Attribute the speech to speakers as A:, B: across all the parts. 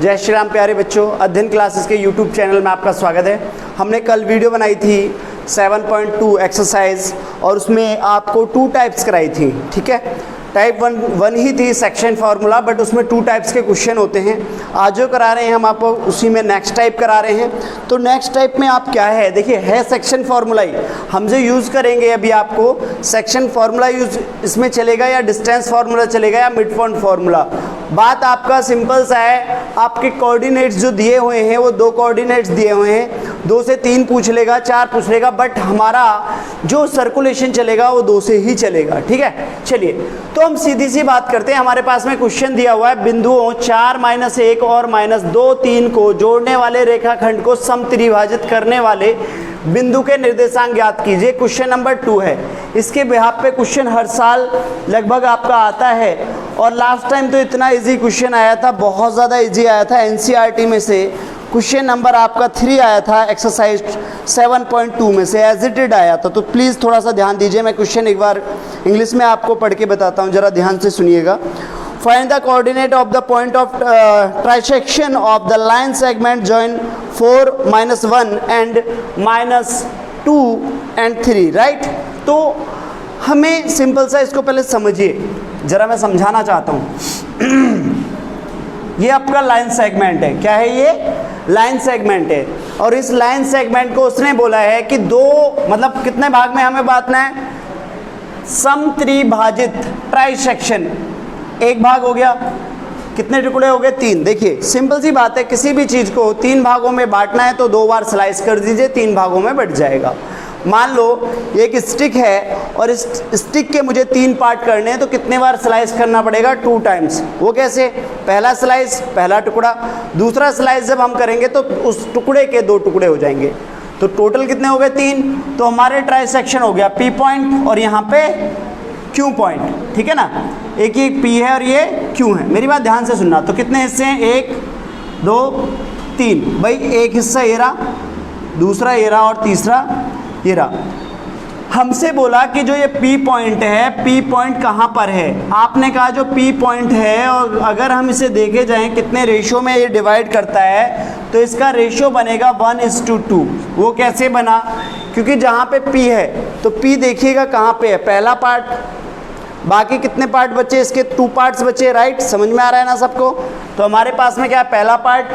A: जय श्री राम प्यारे बच्चों, अध्ययन क्लासेस के YouTube चैनल में आपका स्वागत है। हमने कल वीडियो बनाई थी 7.2 एक्सरसाइज और उसमें आपको 2 टाइप्स कराई थी। ठीक है, टाइप वन ही थी सेक्शन फार्मूला, बट उसमें 2 टाइप्स के क्वेश्चन होते हैं। आज जो करा रहे हैं हम आपको उसी में नेक्स्ट टाइप करा रहे हैं। तो नेक्स्ट टाइप में आप क्या है, देखिए है सेक्शन फार्मूला ही हम जो यूज़ करेंगे। अभी आपको सेक्शन फार्मूला यूज इसमें चलेगा या डिस्टेंस फार्मूला चलेगा या मिड पॉइंट फार्मूला। बात आपका सिंपल सा है, आपके कोऑर्डिनेट्स जो दिए हुए हैं वो 2 कोऑर्डिनेट्स दिए हुए हैं, 2 से 3 पूछ लेगा, 4 पूछ लेगा, बट हमारा जो सर्कुलेशन चलेगा वो 2 से ही चलेगा। ठीक है, चलिए तो हम सीधी सी बात करते हैं। हमारे पास में क्वेश्चन दिया हुआ है, बिंदुओं 4, -1 और -2, 3 को जोड़ने वाले रेखाखंड को समत्रिभाजित करने वाले बिंदु के निर्देशांक ज्ञात कीजिए। क्वेश्चन नंबर 2 है। इसके बिहाफ पे क्वेश्चन हर साल लगभग आपका आता है और लास्ट टाइम तो इतना इजी क्वेश्चन आया था, बहुत ज़्यादा इजी आया था। एनसीईआरटी में से क्वेश्चन नंबर आपका 3 आया था एक्सरसाइज 7.2 में से, एज इट इज आया था। तो प्लीज़ थोड़ा सा ध्यान दीजिए, मैं क्वेश्चन एक बार इंग्लिश में आपको पढ़ के बताता हूँ, ज़रा ध्यान से सुनिएगा। Find the coordinate of the point of trisection of the line segment join 4, -1 and -2 and 3, right. तो हमें सिंपल सा इसको पहले समझिए, ज़रा मैं समझाना चाहता हूँ। ये आपका लाइन सेगमेंट है। क्या है ये? लाइन सेगमेंट है। और इस लाइन सेगमेंट को उसने बोला है कि 2 मतलब कितने भाग में हमें बांटना है? समत्रिभाजित ट्राइसेक्शन। एक भाग हो गया, कितने टुकड़े हो गए? 3। देखिए सिंपल सी बात है, किसी भी चीज़ को 3 भागों में बांटना है तो 2 बार स्लाइस कर दीजिए, 3 भागों में बट जाएगा। मान लो एक स्टिक है और इस स्टिक के मुझे 3 पार्ट करने हैं, तो कितने बार स्लाइस करना पड़ेगा? 2 टाइम्स। वो कैसे? पहला स्लाइस पहला टुकड़ा, दूसरा स्लाइस जब हम करेंगे तो उस टुकड़े के 2 टुकड़े हो जाएंगे। तो टोटल कितने हो गए? 3। तो हमारे ट्राइसेक्शन हो गया P पॉइंट और यहाँ पे Q पॉइंट। ठीक है ना, एक ही P है और ये Q है। मेरी बात ध्यान से सुनना। तो कितने हिस्से हैं? 1 2 3। भाई एक हिस्सा ये रहा, दूसरा ये रहा और तीसरा ये रहा। हमसे बोला कि जो ये P पॉइंट है, P पॉइंट कहाँ पर है? आपने कहा जो P पॉइंट है, और अगर हम इसे देखे जाएं कितने रेशो में ये डिवाइड करता है, तो इसका रेशो बनेगा 1:2। वो कैसे बना? क्योंकि जहाँ पे P है तो P देखिएगा कहाँ पे है, पहला पार्ट, बाकी कितने पार्ट बचे? इसके 2 पार्ट्स बचे, राइट। समझ में आ रहा है ना सबको? तो हमारे पास में क्या है? पहला पार्ट,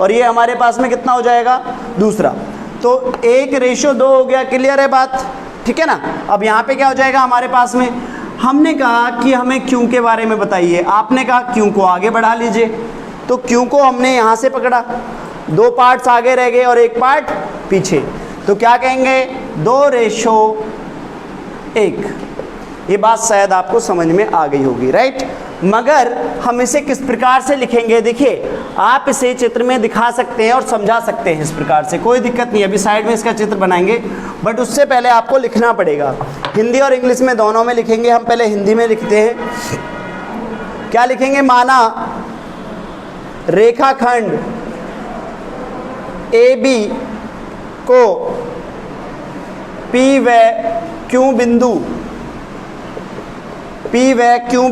A: और ये हमारे पास में कितना हो जाएगा? दूसरा। तो 1:2 हो गया। क्लियर है बात? ठीक है ना। अब यहाँ पे क्या हो जाएगा हमारे पास में? हमने कहा कि हमें Q के बारे में बताइए, आपने कहा Q को आगे बढ़ा लीजिए। तो Q को हमने यहाँ से पकड़ा, 2 पार्ट्स आगे रह गए और 1 पार्ट पीछे। तो क्या कहेंगे? 2:1। ये बात शायद आपको समझ में आ गई होगी, राइट। मगर हम इसे किस प्रकार से लिखेंगे? देखिए आप इसे चित्र में दिखा सकते हैं और समझा सकते हैं इस प्रकार से, कोई दिक्कत नहीं। अभी साइड में इसका चित्र बनाएंगे, बट उससे पहले आपको लिखना पड़ेगा। हिंदी और इंग्लिश में दोनों में लिखेंगे। हम पहले हिंदी में लिखते हैं। क्या लिखेंगे? माना रेखाखंड AB को P व Q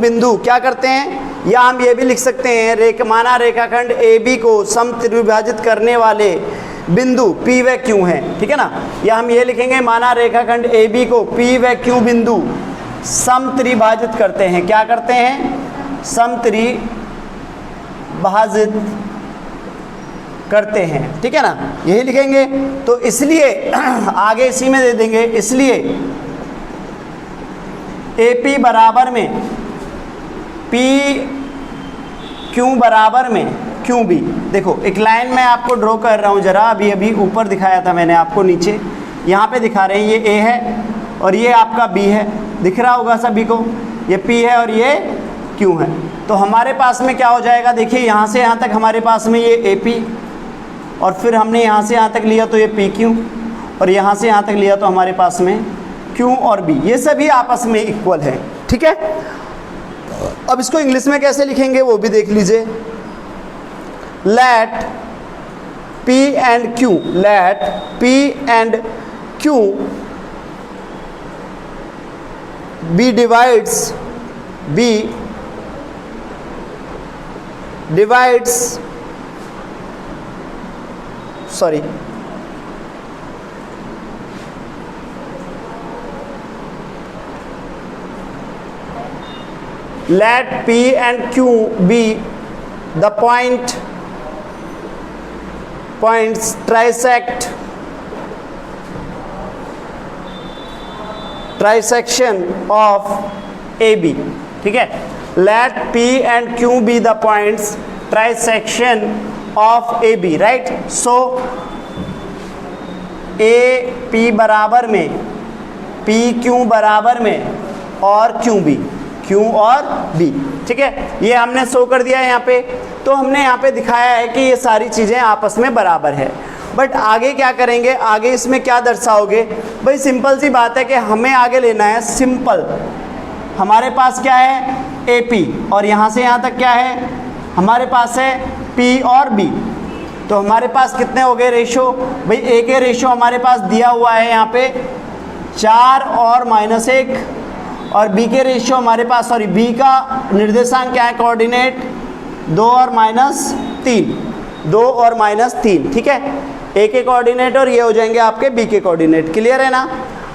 A: बिंदु क्या करते हैं? या हम ये भी लिख सकते हैं, माना रेखाखंड AB को समत्रिभाजित करने वाले बिंदु P व Q हैं। ठीक है ना। या हम ये लिखेंगे, माना रेखाखंड AB को P व Q बिंदु समत्रिभाजित करते हैं। क्या करते हैं? समत्रिभाजित करते हैं। ठीक है ना, यही लिखेंगे। तो इसलिए आगे इसी में दे देंगे, इसलिए AP बराबर में PQ बराबर में QB। देखो एक लाइन में आपको ड्रॉ कर रहा हूँ, जरा अभी ऊपर दिखाया था मैंने आपको, नीचे यहाँ पे दिखा रहे हैं। ये A है और ये आपका B है, दिख रहा होगा सभी को। ये P है और ये Q है। तो हमारे पास में क्या हो जाएगा? देखिए यहाँ से यहाँ तक हमारे पास में ये AP, और फिर हमने यहाँ से यहाँ तक लिया तो ये PQ, और यहाँ से यहाँ तक लिया तो हमारे पास में Q और B। ये सभी आपस में इक्वल है। ठीक है। अब इसको इंग्लिश में कैसे लिखेंगे वो भी देख लीजिए। Let P and Q B divides sorry, let P and Q be the points trisection of AB, ठीक है। let P and Q be the points trisection of AB, right? so AP बराबर में PQ बराबर में और QB, Q और B, ठीक है। ये हमने शो कर दिया है यहाँ पे। तो हमने यहाँ पे दिखाया है कि ये सारी चीज़ें आपस में बराबर है। बट आगे क्या करेंगे, आगे इसमें क्या दर्शाओगे भाई? सिंपल सी बात है कि हमें आगे लेना है सिंपल। हमारे पास क्या है, AP, और यहाँ से यहाँ तक क्या है, हमारे पास है P और B। तो हमारे पास कितने हो गए रेशो भाई? A के रेशो हमारे पास दिया हुआ है यहाँ पे 4 और -1, और B के रेशियो हमारे पास, सॉरी B का निर्देशांक क्या है, कोऑर्डिनेट 2 और -3, 2 और -3, ठीक है। A के कोऑर्डिनेट और ये हो जाएंगे आपके B के कोऑर्डिनेट। क्लियर है ना?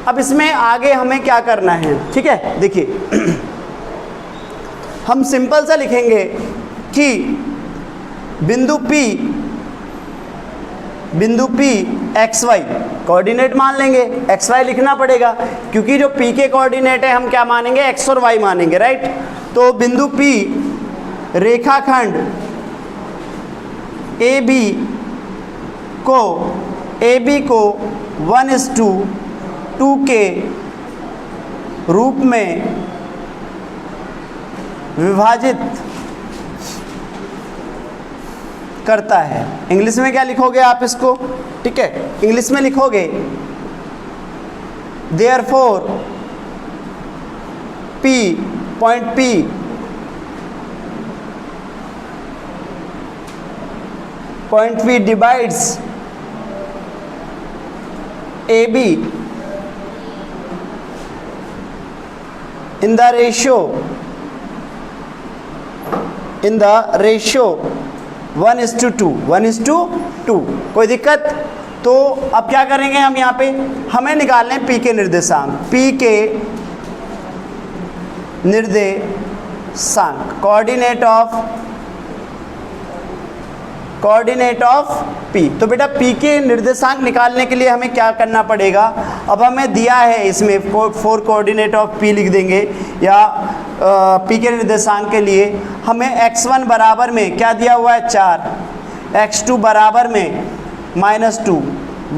A: अब इसमें आगे हमें क्या करना है, ठीक है। देखिए हम सिंपल सा लिखेंगे कि बिंदु P XY कोऑर्डिनेट मान लेंगे, XY लिखना पड़ेगा क्योंकि जो P के कोऑर्डिनेट है हम क्या मानेंगे, X और Y मानेंगे, राइट। तो बिंदु P रेखाखंड AB को 1:2 के रूप में विभाजित करता है। इंग्लिश में क्या लिखोगे आप इसको, ठीक है, इंग्लिश में लिखोगे therefore point P divides AB in the ratio 1:2। कोई दिक्कत? तो अब क्या करेंगे हम यहाँ पे, हमें निकालने हैं P के निर्देशांक। P के निर्देशांक कोऑर्डिनेट ऑफ P। तो बेटा P के निर्देशांक निकालने के लिए हमें क्या करना पड़ेगा? अब हमें दिया है इसमें 4 कोऑर्डिनेट ऑफ P लिख देंगे, या P के निर्देशांक के लिए हमें x1 बराबर में क्या दिया हुआ है 4, x2 बराबर में -2,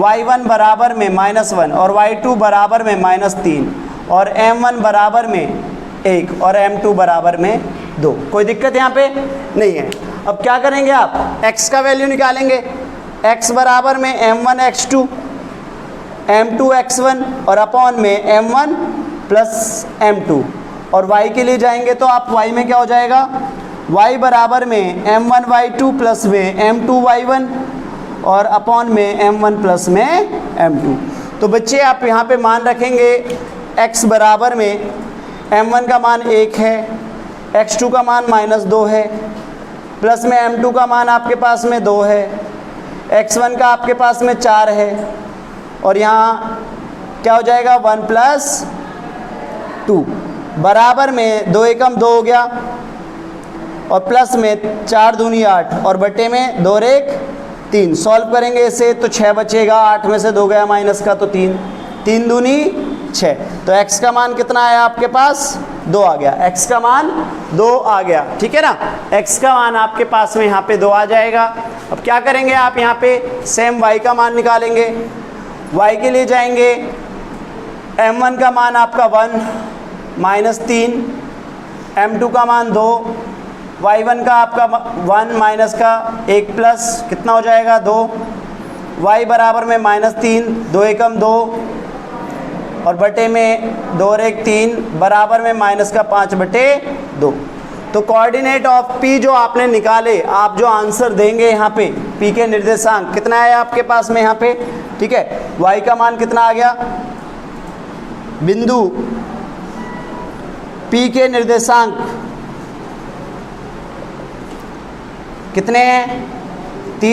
A: y1 बराबर में -1 और y2 बराबर में -3 और m1 बराबर में 1 और m2 बराबर में 2। कोई दिक्कत यहाँ पे नहीं है। अब क्या करेंगे आप, x का वैल्यू निकालेंगे, x बराबर में m1 x2 m2 x1 और अपॉन में m1 प्लस m2, और y के लिए जाएंगे तो आप y में क्या हो जाएगा, y बराबर में m1 y2 प्लस में m2 y1 और अपॉन में m1 प्लस में m2। तो बच्चे आप यहाँ पे मान रखेंगे x बराबर में m1 का मान 1 है, x2 का मान -2 है, प्लस में m2 का मान आपके पास में 2 है, x1 का आपके पास में 4 है, और यहाँ क्या हो जाएगा 1 + 2 बराबर में 2 एकम 2 हो गया, और प्लस में 4 दूनी 8 और बटे में 2 रेख 3। सॉल्व करेंगे इसे तो 6 बचेगा, 8 में से 2 गया माइनस का तो 3, 3 दूनी 6। तो x का मान कितना आया आपके पास, 2 आ गया, x का मान 2 आ गया, ठीक है ना। x का मान आपके पास में यहाँ पे 2 आ जाएगा। अब क्या करेंगे आप, यहाँ पे सेम y का मान निकालेंगे। y के लिए जाएंगे, m1 का मान आपका 1 -3, m2 का मान 2, y1 का आपका 1 माइनस का 1 प्लस कितना हो जाएगा 2, y बराबर में -3, 2 एकम 2 और बटे में 2 रेख 3 बराबर में माइनस का 5 बटे 2। तो कोऑर्डिनेट ऑफ P जो आपने निकाले, आप जो आंसर देंगे यहाँ पे P के निर्देशांक कितना है आपके पास में यहाँ पे, ठीक है। y का मान कितना आ गया, बिंदु P के निर्देशांक कितने हैं, 2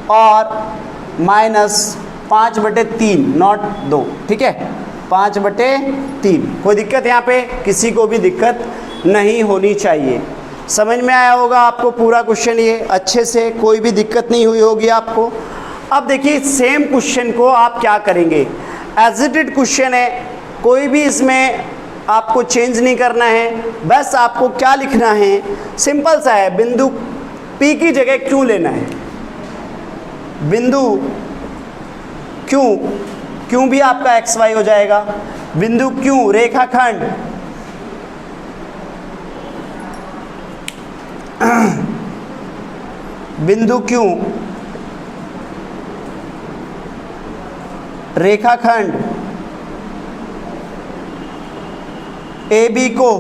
A: और -5/3 नॉट 2, ठीक है, 5/3। कोई दिक्कत यहाँ पे? किसी को भी दिक्कत नहीं होनी चाहिए। समझ में आया होगा आपको पूरा क्वेश्चन, ये अच्छे से, कोई भी दिक्कत नहीं हुई होगी आपको। अब देखिए सेम क्वेश्चन को आप क्या करेंगे, एज इट इज क्वेश्चन है, कोई भी इसमें आपको चेंज नहीं करना है। बस आपको क्या लिखना है, सिंपल सा है, बिंदु P की जगह क्यों लेना है, बिंदु क्यों भी आपका XY हो जाएगा। बिंदु क्यों, रेखाखंड बिंदु क्यों, रेखाखंड AB को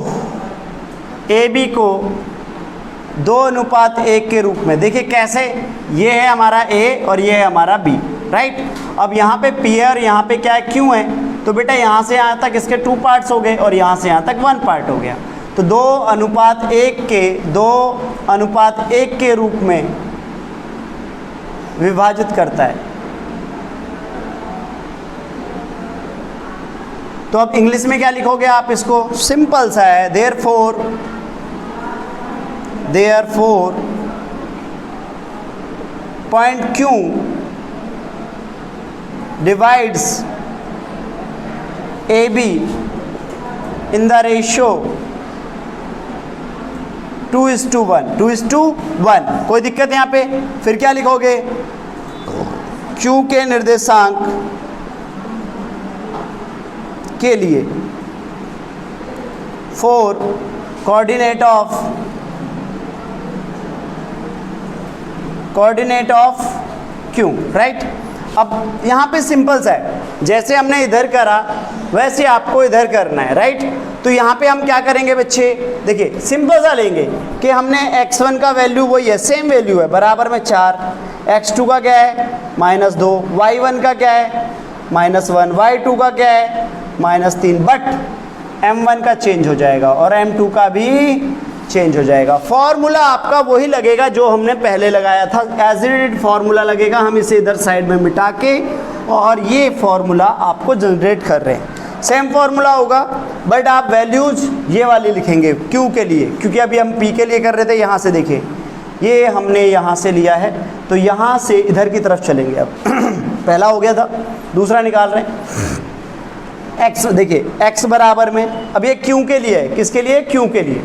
A: 2:1 के रूप में, देखिए कैसे, ये है हमारा A और ये है हमारा B, राइट। अब यहाँ पे P है और यहाँ पे क्या है, Q है, तो बेटा यहाँ से यहाँ तक इसके 2 पार्ट्स हो गए और यहाँ से यहाँ तक 1 पार्ट हो गया, तो 2:1 के रूप में विभाजित करता है। तो अब इंग्लिश में क्या लिखोगे आप इसको, सिंपल सा है, therefore point Q divides AB in the ratio 2:1। कोई दिक्कत यहाँ पे? फिर क्या लिखोगे, Q के निर्देशांक के लिए for coordinate of Q, right. अब यहाँ पे सिंपल सा है, जैसे हमने इधर करा वैसे आपको इधर करना है, राइट। तो यहाँ पे हम क्या करेंगे बच्चे, देखिए सिंपल सा लेंगे कि हमने x1 का वैल्यू वही है, सेम वैल्यू है, बराबर में 4, x2 का क्या है -2, y1 का क्या है -1, y2 का क्या है -3, बट m1 का चेंज हो जाएगा और m2 का भी चेंज हो जाएगा। फॉर्मूला आपका वही लगेगा जो हमने पहले लगाया था, एज इट फॉर्मूला लगेगा। हम इसे इधर साइड में मिटा के और ये फॉर्मूला आपको जनरेट कर रहे हैं, सेम फॉर्मूला होगा, बट आप वैल्यूज ये वाली लिखेंगे Q के लिए, क्योंकि अभी हम P के लिए कर रहे थे। यहाँ से देखिए, ये हमने यहाँ से लिया है, तो यहाँ से इधर की तरफ चलेंगे। अब पहला हो गया था, दूसरा निकाल रहे हैं। x देखिए, x बराबर में, अब ये Q के लिए है, किसके लिए, Q के लिए,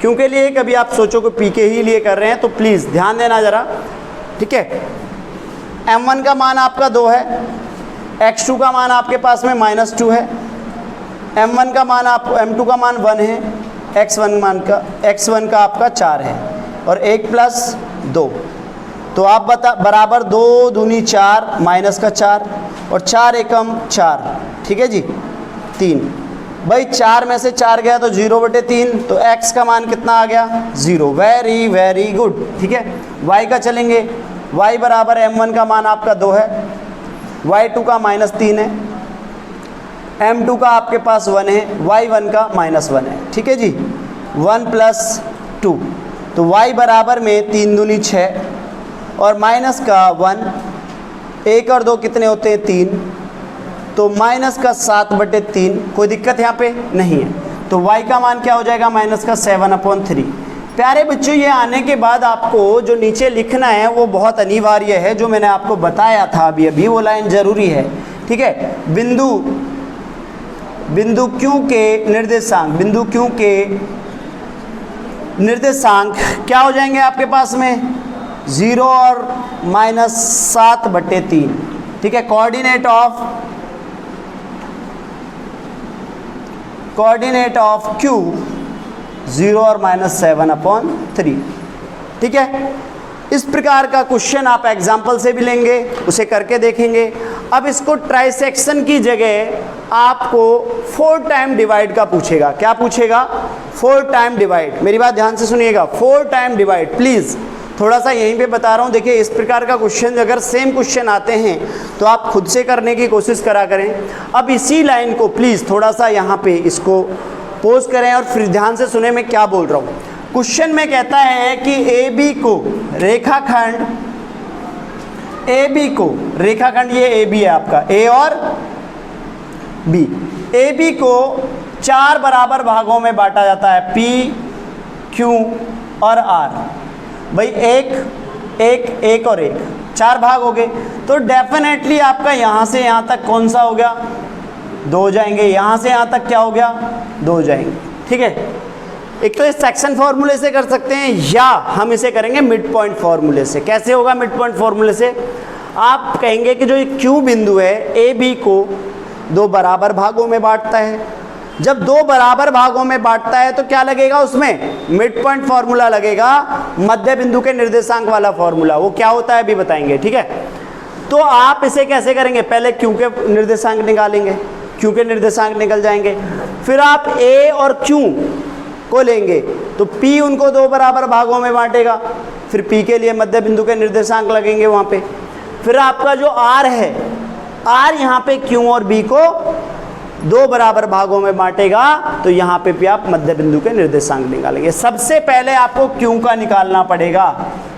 A: Q के लिए। कभी आप सोचो कि P के ही लिए कर रहे हैं, तो प्लीज़ ध्यान देना ज़रा, ठीक है। m1 का मान आपका 2 है, x2 का मान आपके पास में -2 है, m1 का मान m2 का मान 1 है, x1 का आपका 4 है और 1 + 2, तो आप बराबर 2 दूनी 4 माइनस का 4 और 4 एकम 4, ठीक है जी, 3। भाई 4 में से 4 गया तो 0/3, तो x का मान कितना आ गया 0। वेरी वेरी गुड, ठीक है। y का चलेंगे, y बराबर m1 का मान आपका 2 है, y2 का -3 है, m2 का आपके पास 1 है, y1 का -1 है, ठीक है जी। 1 + 2, तो y बराबर में 3 दूनी 6 और माइनस का 1, 1 और 2 कितने होते हैं 3, तो माइनस का 7/3। कोई दिक्कत यहाँ पे नहीं है, तो y का मान क्या हो जाएगा -7/3। प्यारे बच्चों, ये आने के बाद आपको जो नीचे लिखना है वो बहुत अनिवार्य है, जो मैंने आपको बताया था अभी वो लाइन ज़रूरी है, ठीक है। बिंदु Q के निर्देशांक क्या हो जाएंगे आपके पास में 0 और -7/3, ठीक है। कोऑर्डिनेट ऑफ Q 0 और -7/3, ठीक है। इस प्रकार का क्वेश्चन आप एग्जाम्पल से भी लेंगे, उसे करके देखेंगे। अब इसको ट्राइसेक्शन की जगह आपको 4 टाइम डिवाइड का पूछेगा। क्या पूछेगा? 4 टाइम डिवाइड। मेरी बात ध्यान से सुनिएगा, 4 टाइम डिवाइड। प्लीज़ थोड़ा सा यहीं पे बता रहा हूँ, देखिए इस प्रकार का क्वेश्चन अगर सेम क्वेश्चन आते हैं तो आप खुद से करने की कोशिश करा करें। अब इसी लाइन को प्लीज़ थोड़ा सा यहाँ पे इसको पोज करें और फिर ध्यान से सुने मैं क्या बोल रहा हूँ। क्वेश्चन में कहता है कि AB को रेखाखंड ए बी को, रेखाखंड ये ए बी है आपका, ए और बी, ए बी को 4 बराबर भागों में बांटा जाता है, पी क्यू और आर। भाई एक और एक 4 भाग हो गए, तो डेफिनेटली आपका यहाँ से यहाँ तक कौन सा हो गया, 2 हो जाएंगे, यहाँ से यहाँ तक क्या हो गया, 2 हो जाएंगे। ठीक है, एक तो इस सेक्शन फॉर्मूले से कर सकते हैं या हम इसे करेंगे मिड पॉइंट फॉर्मूले से। कैसे होगा मिड पॉइंट फॉर्मूले से? आप कहेंगे कि जो ये क्यू बिंदु है ए बी को 2 बराबर भागों में बांटता है। जब 2 बराबर भागों में बांटता है तो क्या लगेगा उसमें, मिड पॉइंट फॉर्मूला लगेगा, मध्य बिंदु के निर्देशांक वाला फॉर्मूला। वो क्या होता है अभी बताएंगे। ठीक है, तो आप इसे कैसे करेंगे, पहले क्यू के निर्देशांक निकालेंगे, क्यू के निर्देशांक निकल जाएंगे, फिर आप ए और क्यू को लेंगे तो P उनको 2 बराबर भागों में बांटेगा, फिर P के लिए मध्य बिंदु के निर्देशांक लगेंगे वहाँ पे, फिर आपका जो R है, R यहाँ पे Q और B को 2 बराबर भागों में बांटेगा, तो यहाँ पे भी आप मध्य बिंदु के निर्देशांक निकालेंगे। सबसे पहले आपको Q का निकालना पड़ेगा।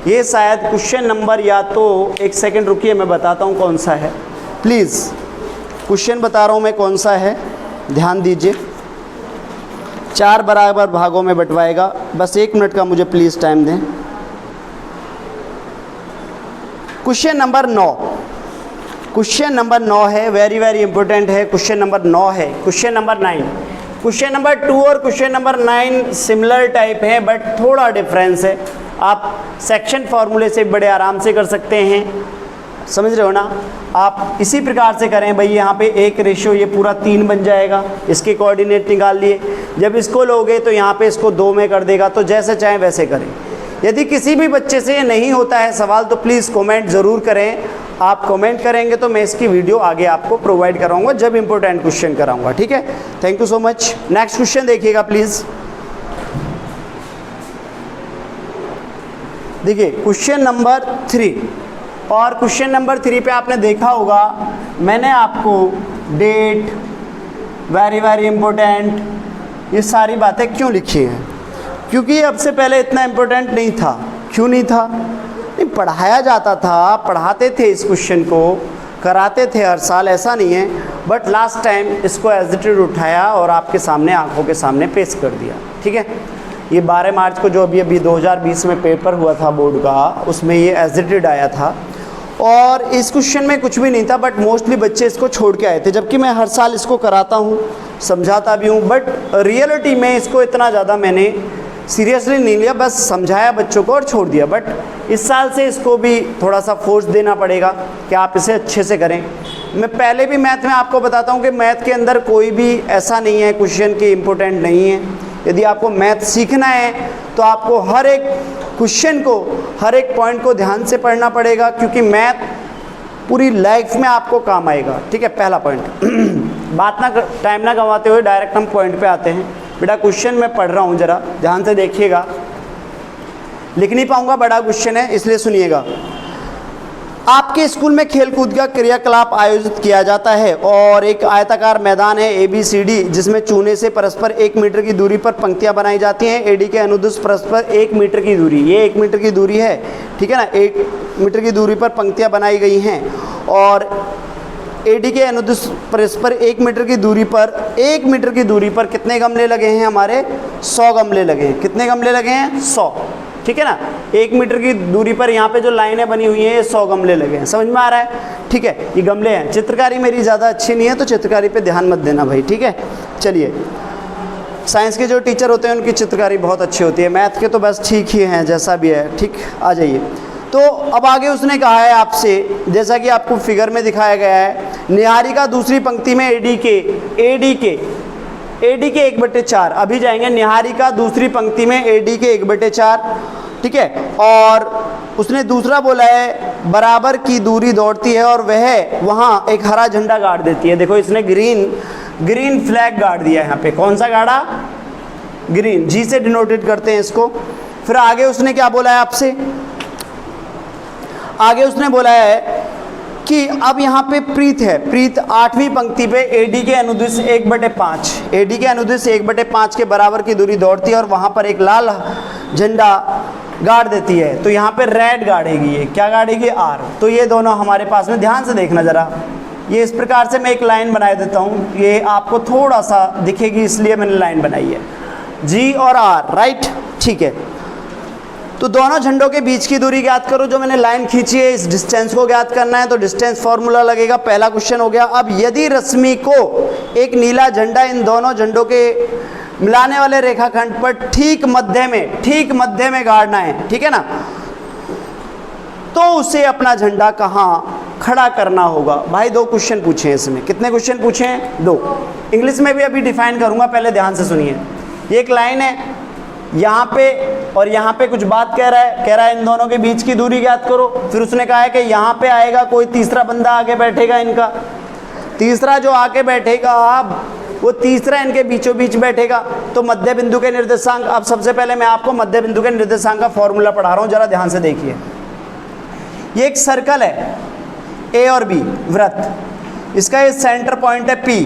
A: ये शायद क्वेश्चन नंबर, या तो एक सेकंड रुकिए मैं बताता हूँ कौन सा है, प्लीज़ क्वेश्चन बता रहा हूँ मैं कौन सा है, ध्यान दीजिए। 4 बराबर भागों में बंटवाएगा, बस 1 मिनट का मुझे प्लीज़ टाइम दें। क्वेश्चन नंबर 9, क्वेश्चन नंबर 9 है, वेरी वेरी इंपॉर्टेंट है। क्वेश्चन नंबर 9 है, क्वेश्चन नंबर 9, क्वेश्चन नंबर 2 और क्वेश्चन नंबर 9 सिमिलर टाइप है बट थोड़ा डिफरेंस है। आप सेक्शन फॉर्मूले से बड़े आराम से कर सकते हैं, समझ रहे हो ना। आप इसी प्रकार से करें भाई, यहाँ पे 1 रेशो ये पूरा 3 बन जाएगा, इसके कोऑर्डिनेट निकाल लिए। जब इसको लोगे तो यहाँ पे इसको 2 में कर देगा, तो जैसे चाहें वैसे करें। यदि किसी भी बच्चे से ये नहीं होता है सवाल तो प्लीज़ कमेंट ज़रूर करें। आप कमेंट करेंगे तो मैं इसकी वीडियो आगे आपको प्रोवाइड कराऊंगा जब इंपॉर्टेंट क्वेश्चन कराऊंगा। ठीक है, thank you so much. Next question देखिएगा प्लीज़। देखिए क्वेश्चन नंबर 3, और क्वेश्चन नंबर 3 पे आपने देखा होगा मैंने आपको डेट, वेरी वेरी इंपॉर्टेंट, ये सारी बातें क्यों लिखी हैं, क्योंकि अब से पहले इतना इम्पोर्टेंट नहीं था। क्यों नहीं था? नहीं पढ़ाया जाता था, पढ़ाते थे इस क्वेश्चन को, कराते थे हर साल, ऐसा नहीं है, बट लास्ट टाइम इसको एज इट इज उठाया और आपके सामने आंखों के सामने पेश कर दिया। ठीक है, ये 12 मार्च को जो अभी 2020 में पेपर हुआ था बोर्ड का, उसमें ये एज इट इज आया था और इस क्वेश्चन में कुछ भी नहीं था, बट मोस्टली बच्चे इसको छोड़ के आए थे, जबकि मैं हर साल इसको कराता हूँ, समझाता भी हूँ, बट रियलिटी में इसको इतना ज़्यादा मैंने सीरियसली नहीं लिया, बस समझाया बच्चों को और छोड़ दिया। बट इस साल से इसको भी थोड़ा सा फोर्स देना पड़ेगा कि आप इसे अच्छे से करें। मैं पहले भी मैथ में आपको बताता हूँ कि मैथ के अंदर कोई भी ऐसा नहीं है क्वेश्चन की इम्पोर्टेंट नहीं है। यदि आपको मैथ सीखना है तो आपको हर एक क्वेश्चन को, हर एक पॉइंट को ध्यान से पढ़ना पड़ेगा, क्योंकि मैथ पूरी लाइफ में आपको काम आएगा। ठीक है, पहला पॉइंट। बात ना टाइम ना गंवाते हुए डायरेक्ट हम पॉइंट पे आते हैं। बेटा क्वेश्चन मैं पढ़ रहा हूँ, ज़रा ध्यान से देखिएगा, लिख नहीं पाऊँगा, बड़ा क्वेश्चन है इसलिए सुनिएगा। आपके स्कूल में खेलकूद का क्रियाकलाप आयोजित किया जाता है और एक आयताकार मैदान है ABCD, जिसमें चूने से परस्पर 1 मीटर की दूरी पर पंक्तियां बनाई जाती हैं। AD के अनुदिश परस्पर 1 मीटर की दूरी, ये 1 मीटर की दूरी है, ठीक है ना, 1 मीटर की दूरी पर पंक्तियां बनाई गई हैं और AD के अनुदिश परस्पर 1 मीटर की दूरी पर, 1 मीटर की दूरी पर कितने गमले लगे हैं हमारे? 100 गमले लगे हैं। कितने गमले लगे हैं? 100। ठीक है ना, 1 मीटर की दूरी पर यहाँ पे जो लाइनें बनी हुई हैं ये 100 गमले लगे हैं। समझ में आ रहा है? ठीक है, ये गमले हैं। चित्रकारी मेरी ज़्यादा अच्छी नहीं है तो चित्रकारी पे ध्यान मत देना भाई, ठीक है। चलिए, साइंस के जो टीचर होते हैं उनकी चित्रकारी बहुत अच्छी होती है, मैथ के तो बस ठीक ही हैं, जैसा भी है। ठीक, आ जाइए। तो अब आगे उसने कहा है आपसे, जैसा कि आपको फिगर में दिखाया गया है, निहारिका दूसरी पंक्ति में AD के 1/4, अभी जाएंगे निहारिका दूसरी पंक्ति में AD के 1/4, ठीक है। और उसने दूसरा बोला है बराबर की दूरी दौड़ती है और वह वहाँ एक हरा झंडा गाड़ देती है। देखो इसने ग्रीन फ्लैग गाड़ दिया है यहाँ पे। कौन सा गाड़ा? ग्रीन, G से डिनोटेड करते हैं इसको। फिर आगे उसने क्या बोला है आपसे? आगे उसने बोला है कि अब यहाँ पे प्रीत है, प्रीत 8वीं पंक्ति पे AD के अनुदिश 1/5, AD के अनुदिश 1/5 के बराबर की दूरी दौड़ती है और वहाँ पर एक लाल झंडा गाड़ देती है, तो यहाँ पे रेड गाड़ेगी, ये क्या गाड़ेगी, आर। तो ये दोनों हमारे पास में, ध्यान से देखना ज़रा, ये इस प्रकार से मैं एक लाइन बना देता हूँ, ये आपको थोड़ा सा दिखेगी इसलिए मैंने लाइन बनाई है, जी और आर, राइट, ठीक है। तो दोनों झंडों के बीच की दूरी ज्ञात करो, जो मैंने लाइन खींची है इस डिस्टेंस को ज्ञात करना है, तो डिस्टेंस फॉर्मूला लगेगा, पहला क्वेश्चन हो गया। अब यदि रश्मि को एक नीला झंडा इन दोनों झंडों के मिलाने वाले रेखाखंड पर ठीक मध्य में गाड़ना है, ठीक है ना, तो उसे अपना झंडा कहाँ खड़ा करना होगा। भाई 2 क्वेश्चन पूछे हैं इसमें, कितने क्वेश्चन पूछे हैं, 2। इंग्लिश में भी अभी डिफाइन करूंगा, पहले ध्यान से सुनिए। ये एक लाइन है यहाँ पे और यहाँ पे कुछ बात कह रहा है इन दोनों के बीच की दूरी ज्ञात करो। फिर उसने कहा है कि यहाँ पे आएगा कोई तीसरा बंदा आके बैठेगा, इनका तीसरा जो आके बैठेगा वो तीसरा इनके बीचों बीच बैठेगा, तो मध्य बिंदु के निर्देशांक। अब सबसे पहले मैं आपको मध्य बिंदु के निर्देशांक का फॉर्मूला पढ़ा रहा हूँ, जरा ध्यान से देखिए। ये एक सर्कल है ए और बी वृत्त, इसका ये सेंटर पॉइंट है पी,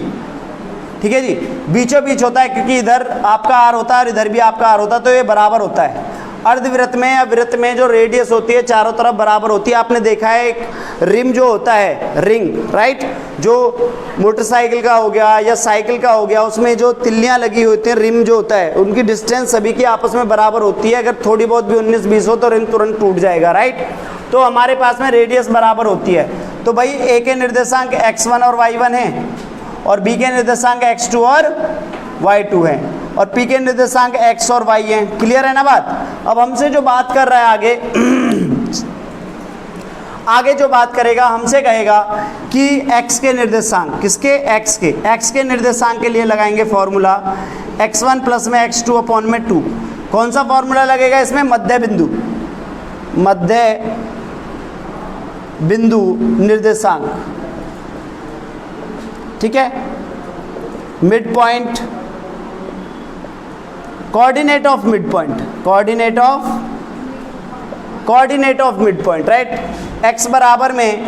A: ठीक है जी, बीचों बीच होता है क्योंकि इधर आपका आर होता है और इधर भी आपका आर होता है, तो ये बराबर होता है। अर्धवृत्त में या वृत्त में जो रेडियस होती है चारों तरफ बराबर होती है। आपने देखा है एक रिम जो होता है, रिंग, राइट, जो मोटरसाइकिल का हो गया या साइकिल का हो गया, उसमें जो तिल्लियां लगी होती हैं, रिम जो होता है, उनकी डिस्टेंस सभी की आपस में बराबर होती है। अगर थोड़ी बहुत भी 19-20 हो तो रिंग तुरंत टूट जाएगा, राइट। तो हमारे पास में रेडियस बराबर होती है। तो भाई ए के निर्देशांक x1 और y1 है और बी के निर्देशांक x2 और y2 है और पी के निर्देशांक x और y हैं। क्लियर है ना बात। अब हमसे जो बात कर रहा है आगे जो बात करेगा हमसे कहेगा कि x के निर्देशांक, किसके, x के निर्देशांक के लिए लगाएंगे फॉर्मूला x1 प्लस में x2 अपॉन में 2। कौन सा फॉर्मूला लगेगा इसमें, मध्य बिंदु निर्देशांक, ठीक है, mid point, coordinate of mid point, right. x बराबर में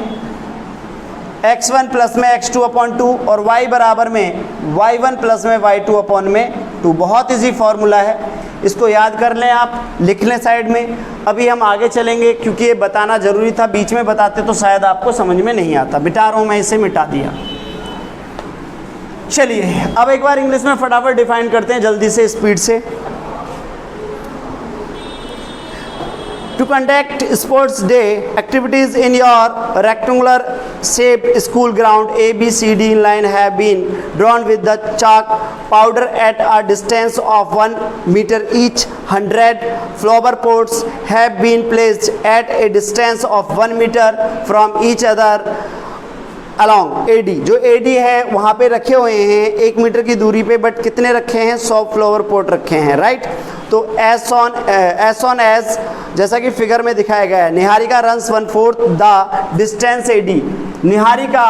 A: x1 प्लस में x2 अपॉन 2 और y बराबर में y1 प्लस में y2 अपॉन में 2। बहुत इजी फॉर्मूला है, इसको याद कर लें आप, लिख लें साइड में। अभी हम आगे चलेंगे क्योंकि ये बताना जरूरी था, बीच में बताते तो शायद आपको समझ में नहीं आता। मिटा रहा हूँ मैं, इसे मिटा दिया। चलिए अब एक बार इंग्लिश में फटाफट डिफाइन करते हैं जल्दी से, स्पीड से। To conduct sports day activities in your rectangular shaped school ground, A, B, C, D line have been drawn with the chalk powder at a distance of 1 meter each. 100 flower pots have been placed at a distance of 1 meter from each other along AD। जो AD है वहाँ पे रखे हुए हैं 1 metre की दूरी पे, बट कितने रखे हैं, 100 फ्लावर पॉट रखे हैं, राइट। तो एस ऑन एज जैसा कि फिगर में दिखाया गया है, Niharika runs 1/4 the distance AD। Niharika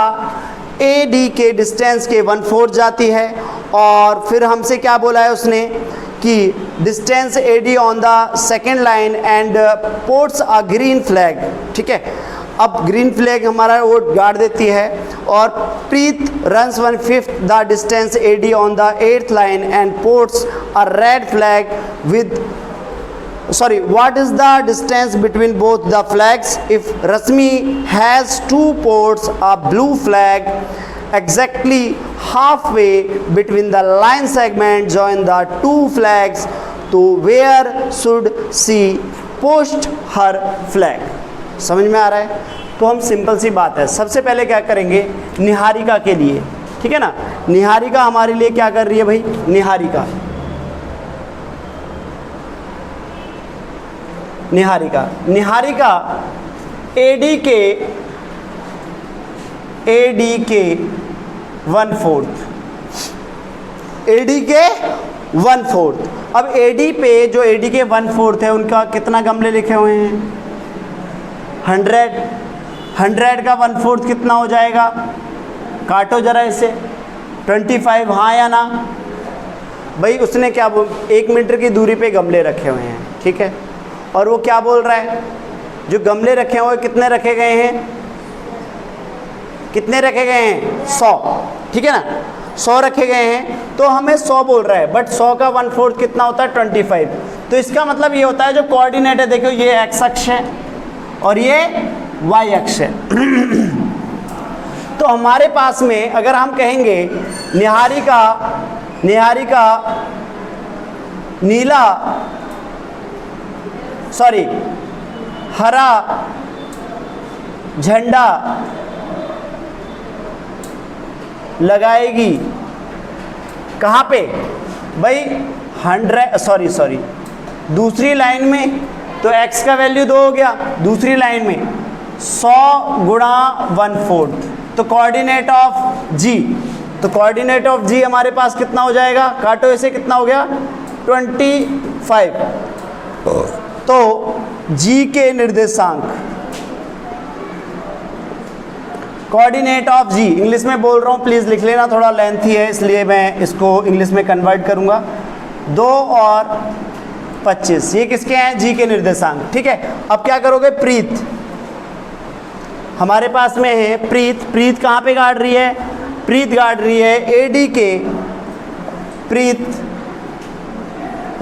A: AD के डिस्टेंस के 1/4 जाती है। और फिर हमसे क्या बोला है उसने कि distance AD on the second line and puts a green flag, ठीक है। अब ग्रीन फ्लैग हमारा वो गाड़ देती है। और Preet runs 1/5 the distance AD on the 8th line and puts a red flag with what is the distance between both the flags? If Rasmi has 2 ports, a blue flag exactly halfway between the line segment join the 2 flags, तो where should she post her flag? समझ में आ रहा है। तो हम simple सी बात है, सबसे पहले क्या करेंगे, निहारिका के लिए, ठीक है ना। निहारिका हमारे लिए क्या कर रही है भाई, निहारिका AD के 1/4। अब AD पे जो AD के 1/4 है उनका कितना गमले लिखे हुए हैं, 100 का 1/4 कितना हो जाएगा, काटो जरा इसे, 25, हाँ या ना भाई। उसने क्या 1 मीटर की दूरी पे गमले रखे हुए हैं, ठीक है। और वो क्या बोल रहा है, जो गमले रखे हुए कितने रखे गए हैं, 100, ठीक है ना, 100 रखे गए हैं। तो हमें 100 बोल रहा है, बट 100 का 1/4 कितना होता है, 25। तो इसका मतलब ये होता है जो कोऑर्डिनेट है, देखो ये एक्स अक्ष है और ये वाई अक्ष है। तो हमारे पास में अगर हम कहेंगे निहारिका नीला हरा झंडा लगाएगी, कहाँ पे भाई 100 दूसरी लाइन में, तो x का वैल्यू 2 हो गया, दूसरी लाइन में 100 गुणा 1/4, तो कोऑर्डिनेट ऑफ g, तो कोऑर्डिनेट ऑफ g हमारे पास कितना हो जाएगा, काटो इसे, कितना हो गया 25। तो g के निर्देशांक, कोऑर्डिनेट ऑफ g, इंग्लिश में बोल रहा हूँ प्लीज़ लिख लेना, थोड़ा लेंथी है इसलिए मैं इसको इंग्लिश में कन्वर्ट करूँगा। 2 और 25 ये किसके हैं, g के निर्देशांक, ठीक है। अब क्या करोगे, प्रीत हमारे पास में है, प्रीत कहाँ पे गाड़ रही है, प्रीत गाड़ रही है AD के, प्रीत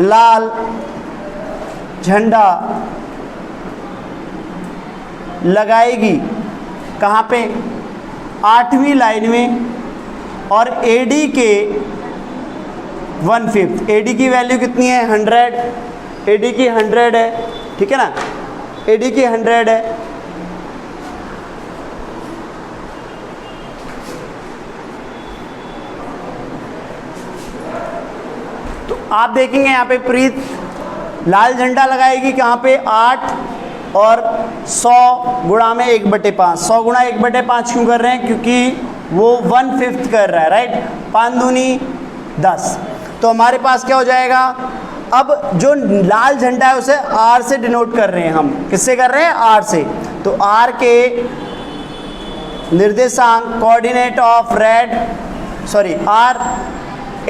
A: लाल झंडा लगाएगी, कहाँ पे 8वीं लाइन में, और AD के 1/5, AD की वैल्यू कितनी है 100, AD की 100 है, ठीक है ना, AD की 100 है। तो आप देखेंगे यहाँ पे प्रीत लाल झंडा लगाएगी कहाँ पे 8 और 100 गुणा में 1/5, 100 गुणा 1/5 क्यों कर रहे हैं, क्योंकि वो 1/5 कर रहा है, राइट, 5 दूनी 10। तो हमारे पास क्या हो जाएगा, अब जो लाल झंडा है उसे R से डिनोट कर रहे हैं हम, किससे कर रहे हैं, R से, तो R के निर्देशांक coordinate of R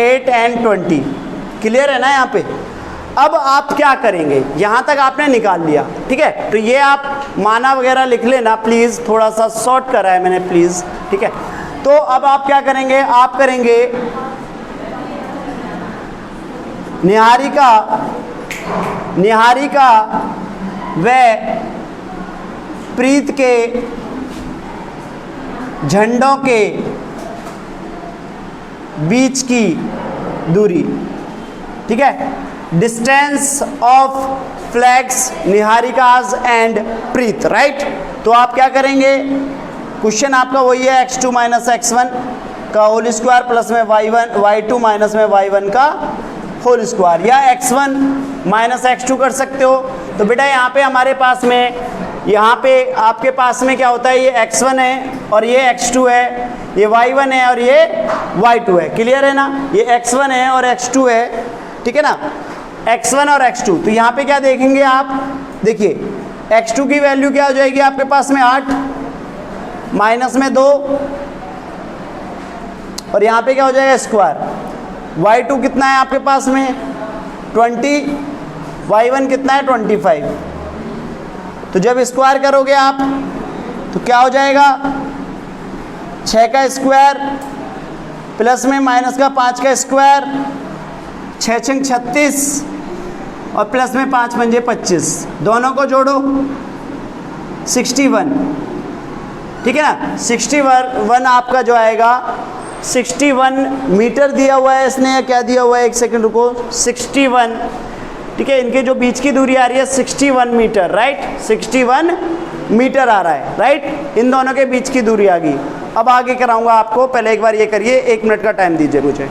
A: 8 and 20, clear है ना यहाँ पे। अब आप क्या करेंगे, यहाँ तक आपने निकाल लिया, ठीक है, तो ये आप माना वगैरह लिख लेना प्लीज़, थोड़ा सा शॉर्ट करा है मैंने प्लीज़, ठीक है। तो अब आप क्या करेंगे, आप करेंगे निहारिका व प्रीत के झंडों के बीच की दूरी, ठीक है, distance of flags Niharika's and Preet, right. तो आप क्या करेंगे, क्वेश्चन आपका वही है x2 माइनस x1 का होल स्क्वायर प्लस में y2 माइनस में y1 का होल स्क्वायर, या x1 माइनस x2 कर सकते हो। तो बेटा यहाँ पे हमारे पास में, यहाँ पे आपके पास में क्या होता है, ये x1 है और ये x2 है, ये y1 है और ये y2 है, क्लियर है ना, ये x1 है और x2 है, ठीक है ना, x1 और x2। तो यहाँ पे क्या देखेंगे आप, देखिए x2 की वैल्यू क्या हो जाएगी आपके पास में 8 माइनस में 2, और यहाँ पे क्या हो जाएगा स्क्वायर, y2 कितना है आपके पास में 20, y1 कितना है 25। तो जब स्क्वायर करोगे आप तो क्या हो जाएगा, 6 का स्क्वायर प्लस में माइनस का 5 का स्क्वायर, 6 छंग 36 और प्लस में 5 पंजे 25, दोनों को जोड़ो 61, ठीक है ना। 61 आपका जो आएगा 61 मीटर दिया हुआ है इसने, या क्या दिया हुआ है, एक सेकंड रुको, 61, ठीक है, इनके जो बीच की दूरी आ रही है 61 मीटर, राइट, 61 मीटर आ रहा है, राइट, इन दोनों के बीच की दूरी आ गई। अब आगे कराऊंगा आपको, पहले एक बार ये करिए, 1 मिनट का टाइम दीजिए मुझे।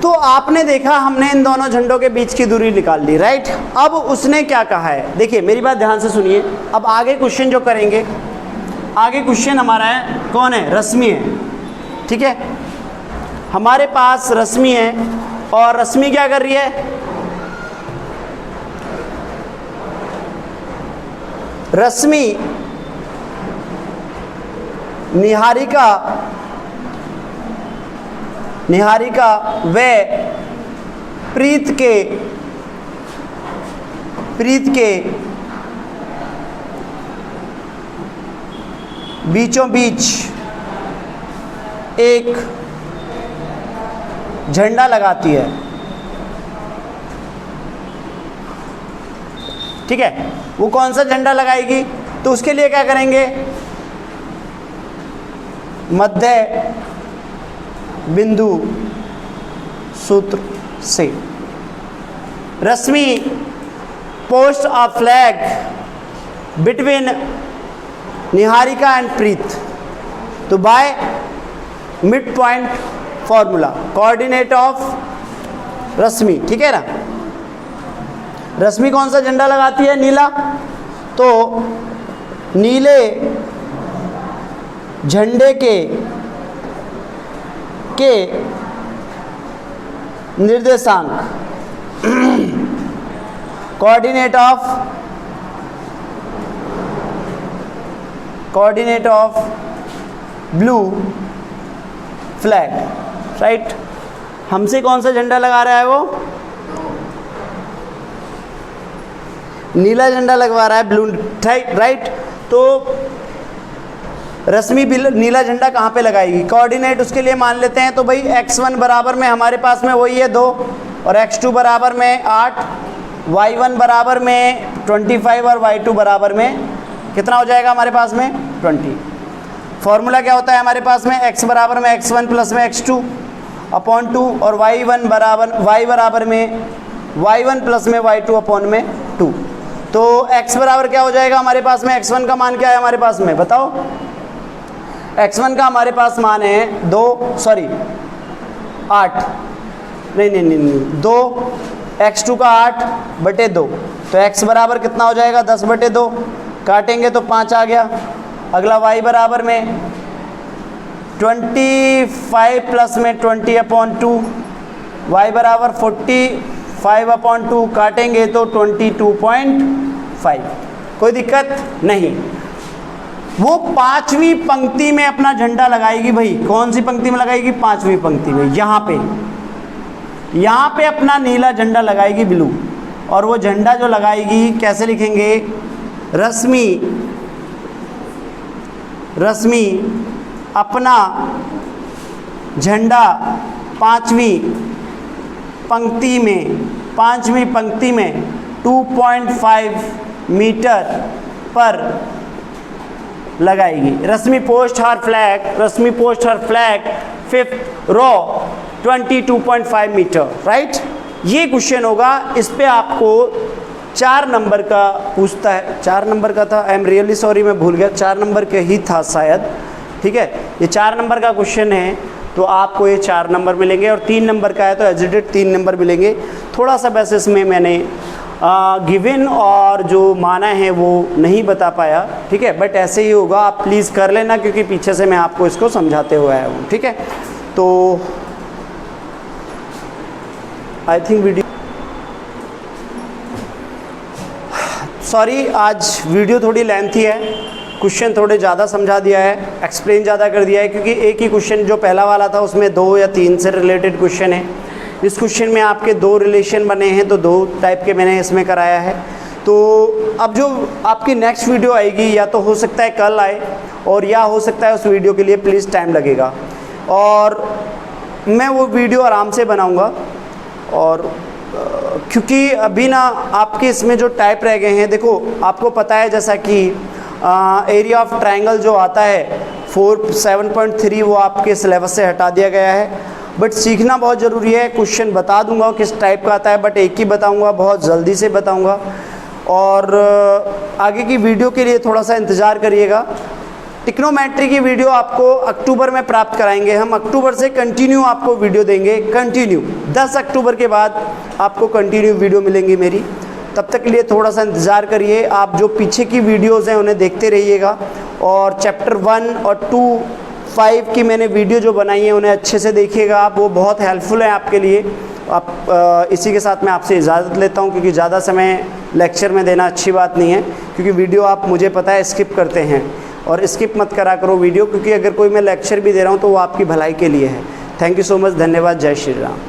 A: तो आपने देखा हमने इन दोनों झंडों के बीच की दूरी निकाल ली, राइट। अब उसने क्या कहा है, देखिए मेरी बात ध्यान से सुनिए। अब आगे क्वेश्चन जो करेंगे, आगे क्वेश्चन हमारा है, कौन है, रश्मि है, ठीक है, हमारे पास रश्मि है, और रश्मि क्या कर रही है, रश्मि निहारिका व प्रीत के बीचों बीच एक झंडा लगाती है, ठीक है, वो कौन सा झंडा लगाएगी? तो उसके लिए क्या करेंगे, मध्य बिंदु सूत्र से Rashmi post a flag between Niharika and Preet, तो by mid point formula coordinate of Rashmi, ठीक है ना। रश्मि कौन सा झंडा लगाती है? नीला, तो नीले झंडे के निर्देशांक coordinate of blue flag, right. हमसे कौन सा झंडा लगा रहा है? वो नीला झंडा लगवा रहा है, ब्लू, राइट। तो रश्मि नीला झंडा कहाँ पे लगाएगी? कोऑर्डिनेट उसके लिए मान लेते हैं, तो भाई x1 बराबर में हमारे पास में वही है 2 और x2 बराबर में 8, y1 बराबर में 25 और y2 बराबर में कितना हो जाएगा हमारे पास में? 20। फॉर्मूला क्या होता है हमारे पास में? x बराबर में x1 प्लस में x2 अपॉन 2 और y बराबर में y1 प्लस में y2 अपॉन में 2। तो x बराबर क्या हो जाएगा हमारे पास में? x1 का मान क्या है हमारे पास में, बताओ? x1 का हमारे पास मान है 8, नहीं 2, x2 का 8/2, तो x बराबर कितना हो जाएगा? 10/2, काटेंगे तो 5 आ गया। अगला y बराबर में 25 प्लस में 20/2, y बराबर 45/2, काटेंगे तो 22.5। कोई दिक्कत नहीं। वो 5वीं पंक्ति में अपना झंडा लगाएगी भाई। कौन सी पंक्ति में लगाएगी? 5वीं पंक्ति में, यहाँ पे अपना नीला झंडा लगाएगी, ब्लू। और वो झंडा जो लगाएगी कैसे लिखेंगे? रश्मि अपना झंडा 5वीं पंक्ति में 2.5 मीटर पर लगाएगी। रश्मि पोस्ट हर फ्लैग 5th रो 22.5 मीटर, राइट। ये क्वेश्चन होगा, इस पे आपको 4 नंबर का पूछता है। 4 नंबर का था, आई एम रियली सॉरी, मैं भूल गया, 4 नंबर के ही था शायद, ठीक है। ये 4 नंबर का क्वेश्चन है, तो आपको ये 4 नंबर मिलेंगे। और 3 नंबर का है तो एजिटेड 3 नंबर मिलेंगे। थोड़ा सा वैसे इसमें मैंने गिवन और जो माना है वो नहीं बता पाया, ठीक है, बट ऐसे ही होगा। आप प्लीज़ कर लेना, क्योंकि पीछे से मैं आपको इसको समझाते हुए आया हूँ, ठीक है। तो आई थिंक वीडियो, सॉरी आज वीडियो थोड़ी लेंथी है, क्वेश्चन थोड़े ज़्यादा समझा दिया है, एक्सप्लेन ज़्यादा कर दिया है, क्योंकि एक ही क्वेश्चन जो पहला वाला था उसमें 2 या 3 से रिलेटेड क्वेश्चन है। इस क्वेश्चन में आपके 2 रिलेशन बने हैं, तो 2 टाइप के मैंने इसमें कराया है। तो अब जो आपकी नेक्स्ट वीडियो आएगी, या तो हो सकता है कल आए, और या हो सकता है उस वीडियो के लिए प्लीज़ टाइम लगेगा, और मैं वो वीडियो आराम से बनाऊँगा। और क्योंकि अभी ना आपके इसमें जो टाइप रह गए हैं, देखो आपको पता है जैसा कि एरिया ऑफ ट्रायंगल जो आता है 7.3 वो आपके सिलेबस से हटा दिया गया है, बट सीखना बहुत ज़रूरी है। क्वेश्चन बता दूंगा किस टाइप का आता है, बट एक ही बताऊंगा, बहुत जल्दी से बताऊंगा। और आगे की वीडियो के लिए थोड़ा सा इंतज़ार करिएगा। टिक्नोमेट्री की वीडियो आपको अक्टूबर में प्राप्त कराएंगे हम। अक्टूबर से कंटिन्यू आपको वीडियो देंगे, कंटिन्यू 10 अक्टूबर के बाद आपको कंटिन्यू वीडियो मिलेंगी मेरी। तब तक के लिए थोड़ा सा इंतज़ार करिए। आप जो पीछे की वीडियोज़ हैं उन्हें देखते रहिएगा, और चैप्टर 1 और 2, 5 की मैंने वीडियो जो बनाई है उन्हें अच्छे से देखिएगा आप, वो बहुत हेल्पफुल है आपके लिए। आप इसी के साथ मैं आपसे इजाज़त लेता हूँ, क्योंकि ज़्यादा समय लेक्चर में देना अच्छी बात नहीं है, क्योंकि वीडियो आप मुझे पता है स्किप करते हैं, और स्किप मत करा करो वीडियो, क्योंकि अगर कोई मैं लेक्चर भी दे रहा हूँ तो वो आपकी भलाई के लिए है। थैंक यू सो मच, धन्यवाद, जय श्री राम।